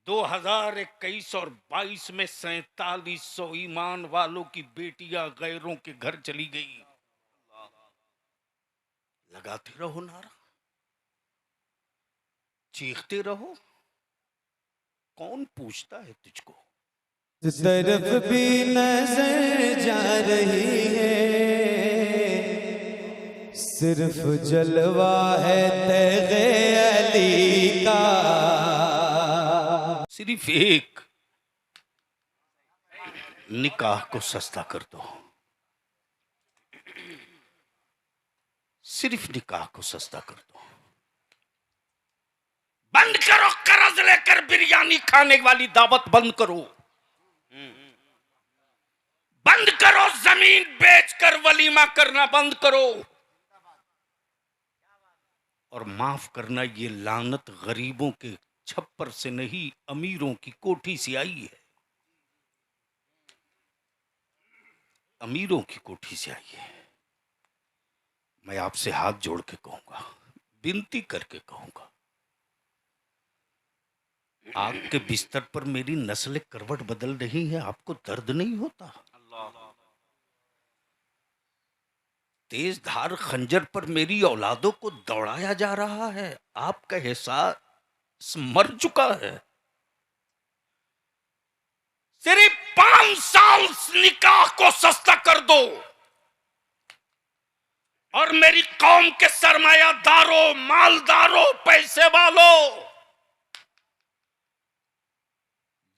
2021 और 22 में 4700 ईमान वालों की बेटियां गैरों के घर चली गई। लगाते रहो नारा, चीखते रहो, कौन पूछता है तुझको। तरफ भी नजर जा रही है, सिर्फ जलवा है तेरे अली का। सिर्फ एक निकाह को सस्ता कर दो, सिर्फ निकाह को सस्ता कर दो। बंद करो कर्ज लेकर बिरयानी खाने वाली दावत, बंद करो। बंद करो जमीन बेचकर वलीमा करना, बंद करो। और माफ करना, ये लानत गरीबों के छप्पर से नहीं, अमीरों की कोठी से आई है। अमीरों की कोठी से आई है। मैं आपसे हाथ जोड़ के कहूंगा, विनती करके कहूंगा, आग के बिस्तर पर मेरी नस्लें करवट बदल रही है, आपको दर्द नहीं होता? तेज धार खंजर पर मेरी औलादों को दौड़ाया जा रहा है, आपका एहसास मर चुका है। सिर्फ 5 साल निकाह को सस्ता कर दो और मेरी कौम के सरमायादारों, मालदारों, पैसे वालों,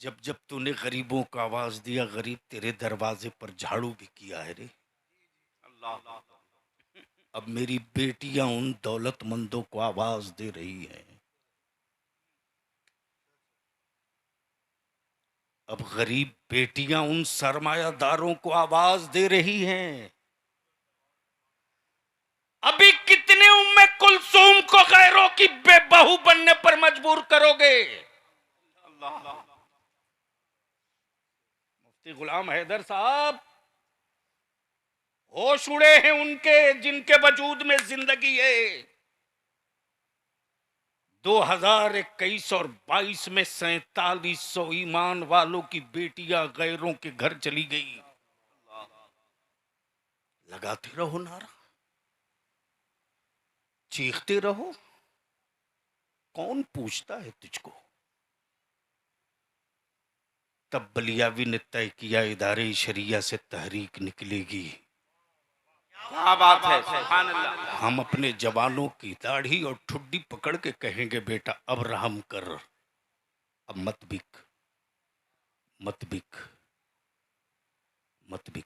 जब जब तूने गरीबों को आवाज दिया, गरीब तेरे दरवाजे पर झाड़ू भी किया है रे। अल्लाह, अब मेरी बेटियां उन दौलतमंदों को आवाज दे रही हैं। अब गरीब बेटियां उन सरमायादारों को आवाज दे रही हैं। अभी कितने उम्मे कुलसूम को गैरों की बेबहू बनने पर मजबूर करोगे? मुफ्ती गुलाम हैदर साहब, होश उड़े हैं उनके जिनके वजूद में जिंदगी है। 2021 और 22 में 4700 ईमान वालों की बेटियां गैरों के घर चली गई। लगाते रहो नारा, चीखते रहो, कौन पूछता है तुझको। तब बलियावी ने तय किया, इदारे शरिया से तहरीक निकलेगी। क्या बात है, सुभान अल्लाह। हम अपने जवानों की दाढ़ी और ठुड्डी पकड़ के कहेंगे, बेटा अब रहम कर, अब मत बिक, मत बिक, मत बिक।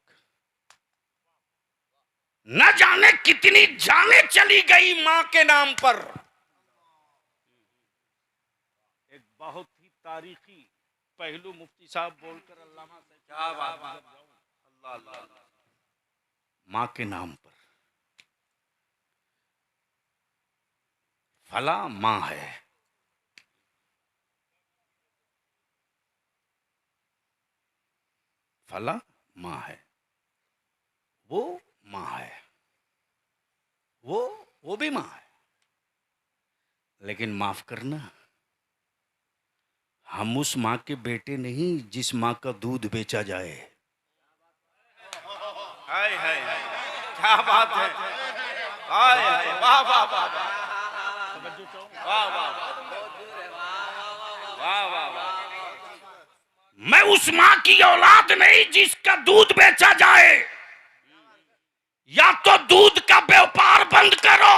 न जाने कितनी जाने चली गई मां के नाम पर। एक बहुत ही तारीखी पहलू मुफ्ती साहब बोलकर अल्लामा से, क्या बात है, अल्लाह अल्लाह। मां के नाम पर फला मां है, फला मां है, वो मां है, वो भी मां है। लेकिन माफ करना, हम उस मां के बेटे नहीं जिस मां का दूध बेचा जाए। हाय हाय हाय, क्या बात है, हाय हाय, वाह वाह वाह वाह, वाह वाह वाह वाह वाह। मैं उस मां की औलाद नहीं जिसका दूध बेचा जाए। या तो दूध का व्यापार बंद करो,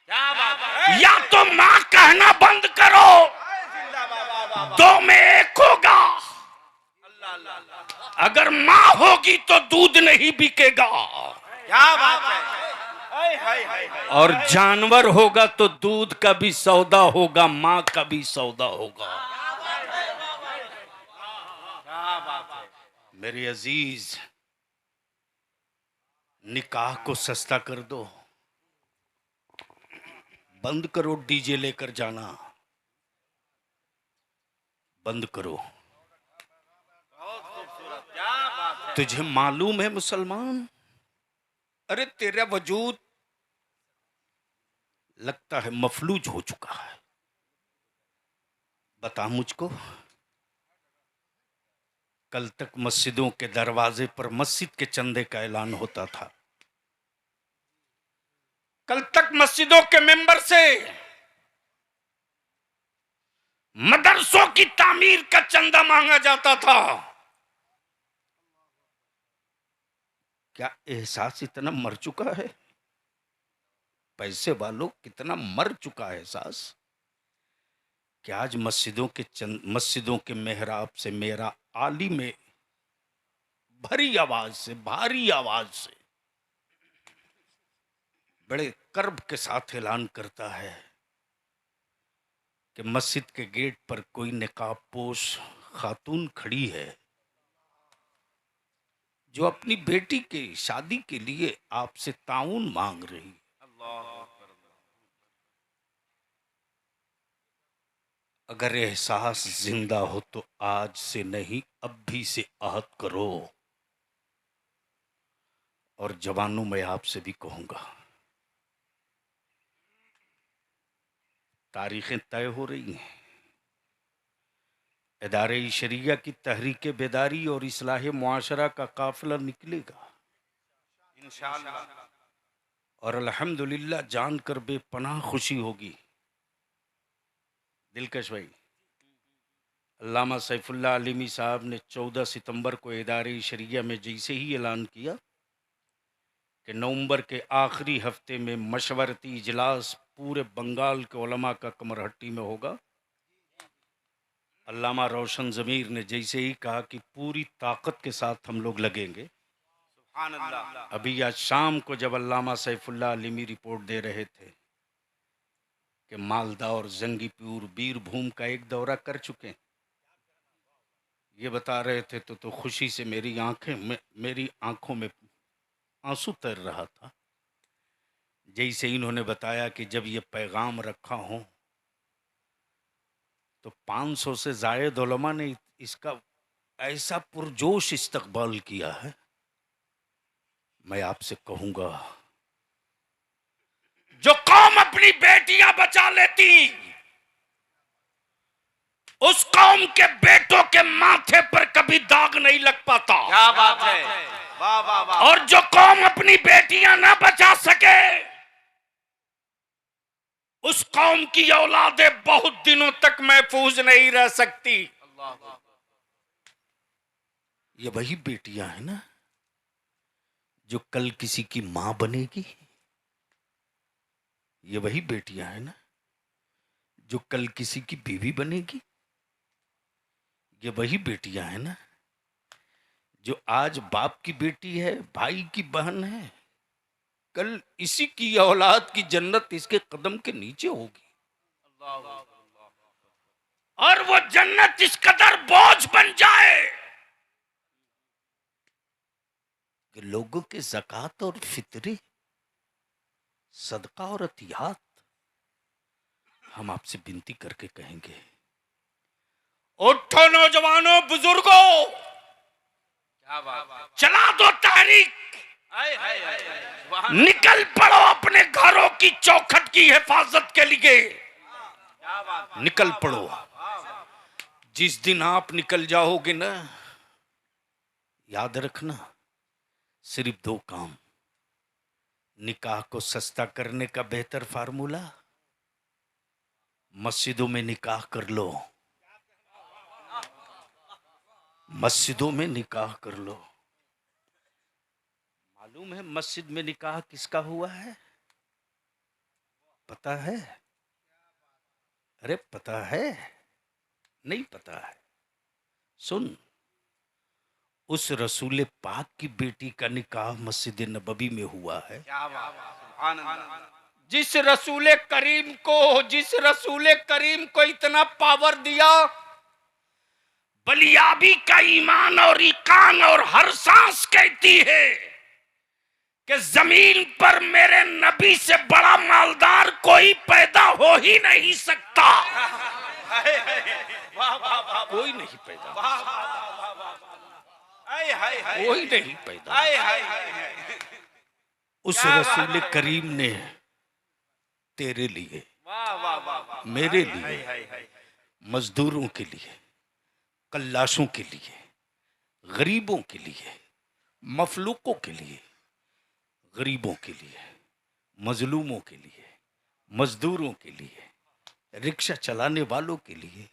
क्या बात है, या तो मां कहना बंद करो। दो में एक होगा। अल्लाह अल्लाह। अगर मां होगी तो दूध नहीं बिकेगा, क्या बात है, हाय हाय हाय हाय। और जानवर होगा तो दूध का भी सौदा होगा, मां का भी सौदा होगा। क्या बात है। मेरे अजीज, निकाह को सस्ता कर दो, बंद करो डीजे लेकर जाना, बंद करो। बहुत खूबसूरत, क्या बात है। तुझे मालूम है मुसलमान, अरे तेरा वजूद लगता है मफलूज हो चुका है। बता मुझको, कल तक मस्जिदों के दरवाजे पर मस्जिद के चंदे का ऐलान होता था। कल तक मस्जिदों के मेंबर से मदरसों की तामीर का चंदा मांगा जाता था। क्या एहसास इतना मर चुका है? पैसे वालों, कितना मर चुका है एहसास कि आज मस्जिदों के मेहराब से मेरा आली में भरी आवाज से, भारी आवाज से, बड़े कर्ब के साथ ऐलान करता है कि मस्जिद के गेट पर कोई निकाब पोश खातून खड़ी है जो अपनी बेटी की शादी के लिए आपसे ताउन मांग रही। अगर एहसास जिंदा हो तो आज से नहीं, अब भी से आहत करो। और जवानों, मैं आपसे भी कहूंगा, तारीखें तय हो रही हैं। इदारे शरिया की तहरीक बेदारी और इस्लाह मुआशरा का काफिला निकलेगा इंशाअल्लाह। और अल्हम्दुलिल्लाह जानकर बेपनाह खुशी होगी दिलकश भाई, अल्लामा सैफुल्लाह अलीमी साहब ने 14 सितंबर को इदारे शरिया में जैसे ही ऐलान किया कि नवंबर के आखिरी हफ्ते में मशवरती इजलास पूरे बंगाल के उलमा का कमरहट्टी में होगा, अल्लामा रोशन ज़मीर ने जैसे ही कहा कि पूरी ताकत के साथ हम लोग लगेंगे। अभी आज शाम को जब अल्लामा सैफुल्लाह अलीमी रिपोर्ट दे रहे थे कि मालदा और जंगीपुर बीरभूम का एक दौरा कर चुके हैं, ये बता रहे थे तो खुशी से मेरी आंखों में आंसू तर रहा था। जैसे इन्होंने बताया कि जब ये पैगाम रखा हो तो 500 से जायद उलमा ने इसका ऐसा पुरजोश इस्तकबाल किया है। मैं आपसे कहूंगा, जो कौम अपनी बेटियां बचा लेती उस कौम के बेटों के माथे पर कभी दाग नहीं लग पाता। क्या बात है, वाह वाह वाह। और जो कौम अपनी बेटियां ना बचा सके उस कौम की औलादें बहुत दिनों तक महफूज नहीं रह सकती। ये वही बेटियां हैं ना जो कल किसी की मां बनेगी। ये वही बेटियां हैं ना जो कल किसी की बीवी बनेगी। ये वही बेटियां हैं ना जो आज बाप की बेटी है, भाई की बहन है, कल इसी की औलाद की जन्नत इसके कदम के नीचे होगी। और वो जन्नत इस कदर बोझ बन जाए कि लोगों के ज़कात और फितरे, सदका और अतियात, हम आपसे विनती करके कहेंगे, उठो नौजवानों, बुजुर्गों, क्या बात, चला दो तहरीक, हाय हाय हाय, निकल पड़ो अपने घरों की चौखट की हिफाजत के लिए। क्या बात, निकल पड़ो। जिस दिन आप निकल जाओगे ना, याद रखना सिर्फ 2 काम। निकाह को सस्ता करने का बेहतर फार्मूला, मस्जिदों में निकाह कर लो। मस्जिदों में निकाह कर लो। मालूम है मस्जिद में निकाह किसका हुआ है? पता है? अरे पता है? नहीं पता है? सुन, उस रसूल पाक की बेटी का निकाह मस्जिद नबवी में हुआ है। क्या बात, सुभान अल्लाह। जिस रसूल करीम को इतना पावर दिया, बलियाबी का ईमान और ईकान और हर सांस कहती है कि जमीन पर मेरे नबी से बड़ा मालदार कोई पैदा हो ही नहीं सकता। कोई नहीं पैदा, कोई नहीं पैदा। उस रसूल करीम ने तेरे लिए, मेरे लिए मजदूरों के लिए, कल्लाशों के लिए, गरीबों के लिए, मफलूकों के लिए, गरीबों के लिए, मजलूमों के लिए, मजदूरों के लिए, रिक्शा चलाने वालों के लिए,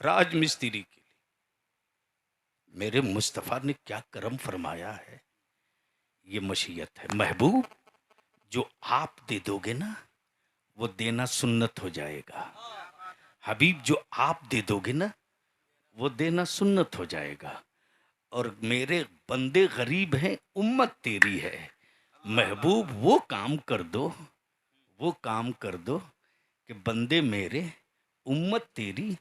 राजमिस्त्री के लिए। मेरे मुस्तफ़ा ने क्या करम फरमाया है, ये मशीयत है। महबूब, जो आप दे दोगे ना वो देना सुन्नत हो जाएगा। हबीब, जो आप दे दोगे ना वो देना सुन्नत हो जाएगा। और मेरे बंदे गरीब हैं, उम्मत तेरी है। महबूब, वो काम कर दो, वो काम कर दो कि बंदे मेरे, उम्मत तेरी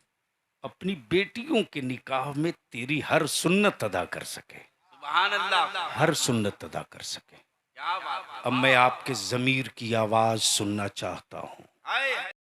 अपनी बेटियों के निकाह में तेरी हर सुन्नत अदा कर सके, सुभान अल्लाह, हर सुन्नत अदा कर सके। क्या बात है। अब मैं आपके ज़मीर की आवाज़ सुनना चाहता हूँ। आए